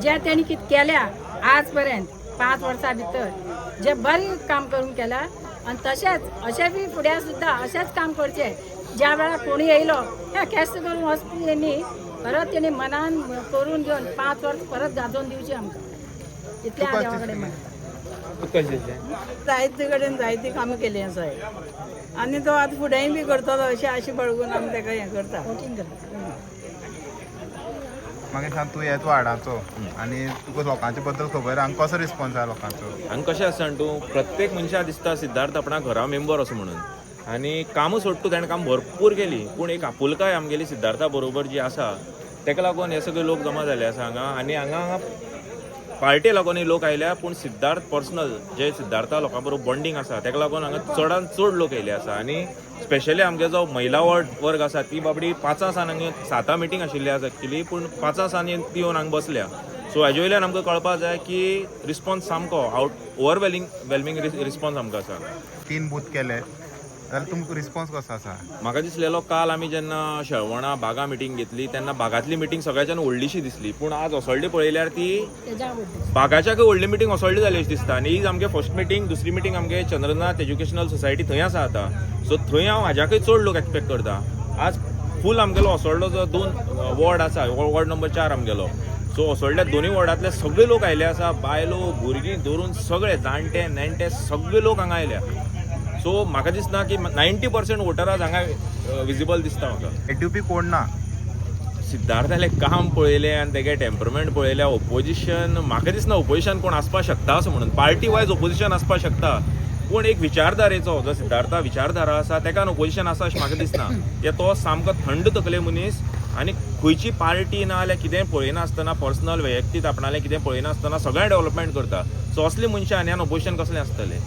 जे त्यांनी कित केल्या आज पर्यंत 5 वर्सां भितर जे बरें काम करून केला आणि तशेंच अशें बी फुडें सुद्दां अशेंच काम करचें. ज्या वेळार कोणी येयलो हे केस्त करून वचपी तेणी परत तेणी मनान करून घेवन 5 वर्स परत गाजोवन दिवची आमकां इतलें हांव देवा कडेन म्हणटा. जायते कडेन जायती कामां केली आसाय आनी तो आतां फुडेंय बी करतलो अशें आशे बाळगून आमी ताका हें करता. वोटींग करता. मागीर सांग तूं येत वाडाचो आनी तुका लोकांचे बद्दल खबर आहा कसो रिस्पॉन्स आहा लोकांचो. हांगा कशें आसा जाण तूं प्रत्येक मनशाक दिसता सिद्धार्थ आपणा घरा मेंबर असो म्हणून आनी कामूच सोड ताणें काम भरपूर केली पूण एक आपुलकाय आमगेली सिद्धार्था बरोबर जी आसा ताका लागून हे सगळे लोक जमा जाले आसा हांगा पार्टी लागून लोक आयल्या पूण सिद्धार्थ पर्सनल जे सिद्धार्था लोकां बरोबर बॉन्डिंग आसा ताका लागून हांगा चडांत चड लोक येयले आसा आनी स्पेशली आमगे जो महिला वर्ग आसा ती बाबडी 5 सावन हांगा 7 मिटींग आशिल्ली आसा एक्चुली पूण 5 सावन ती येवन हांगा बसल्या. सो हाजे वयल्यान आमकां कळपाक जाय की रिस्पॉन्स सामको ओवरवेल्मिंग रिस्पॉन्स आमकां आसा. 3 बूथ केले जाल्यार तुमकां रिस्पॉन्स कसो आसा. म्हाका दिसलेलो काल आमी जेन्ना शेळवणा बागा मिटींग घेतली तेन्ना बागांतली मिटींग सगळ्याच्यान व्हडलीशी दिसली पूण आज असोळडी पळयल्यार ती तेज्या बद्दल बागाच्याकय व्हडली मिटींग असोळडी जाली अशी दिसता. आनी ही आमगे फर्स्ट मिटींग दुसरी मिटींग आमगे चंद्रनाथ एज्युकेशनल सोसायटी थंय आसा आतां. सो थंय हांव हाज्याकय चड लोक एक्सपेक्ट करता. आज फूल आमगेलो असोळडो जो 2 वॉर्ड आसा वॉर्ड नंबर 4 आमगेलो. सो असोळड्या दोनूय वॉर्डांतले सगळे लोक आयले आसा बायलो भुरगीं धरून सगळे जाणटे नेणटे सगळे लोक हांगा आयल्या. सो म्हाका दिसना की 90% वोटराज हांगा विजिबल दिसता म्हाका. येड्युपी कोण ना. सिद्धार्थाले काम पळयलें आनी तेगे टेम्परमेंट पळयल्या ओपोजिशन म्हाका दिसना ओपोजिशन कोण आसपाक शकता असो म्हणून पार्टी वायज ओपोजिशन आसपाक शकता पूण एक विचारधारेचो जो सिद्धार्था विचारधारा आसा तेका ओपोजिशन आसा अशें म्हाका दिसना. की तो सामको थंड तकले मनीस आनी खंयची पार्टी ना जाल्यार कितें पळयनासतना पर्सनल वैयक्तीक आपणालें कितें पळयनासतना सगळें डेव्हलपमेंट करता. सो असले मनशां आनी ओपोजिशन कसलें आसतलें.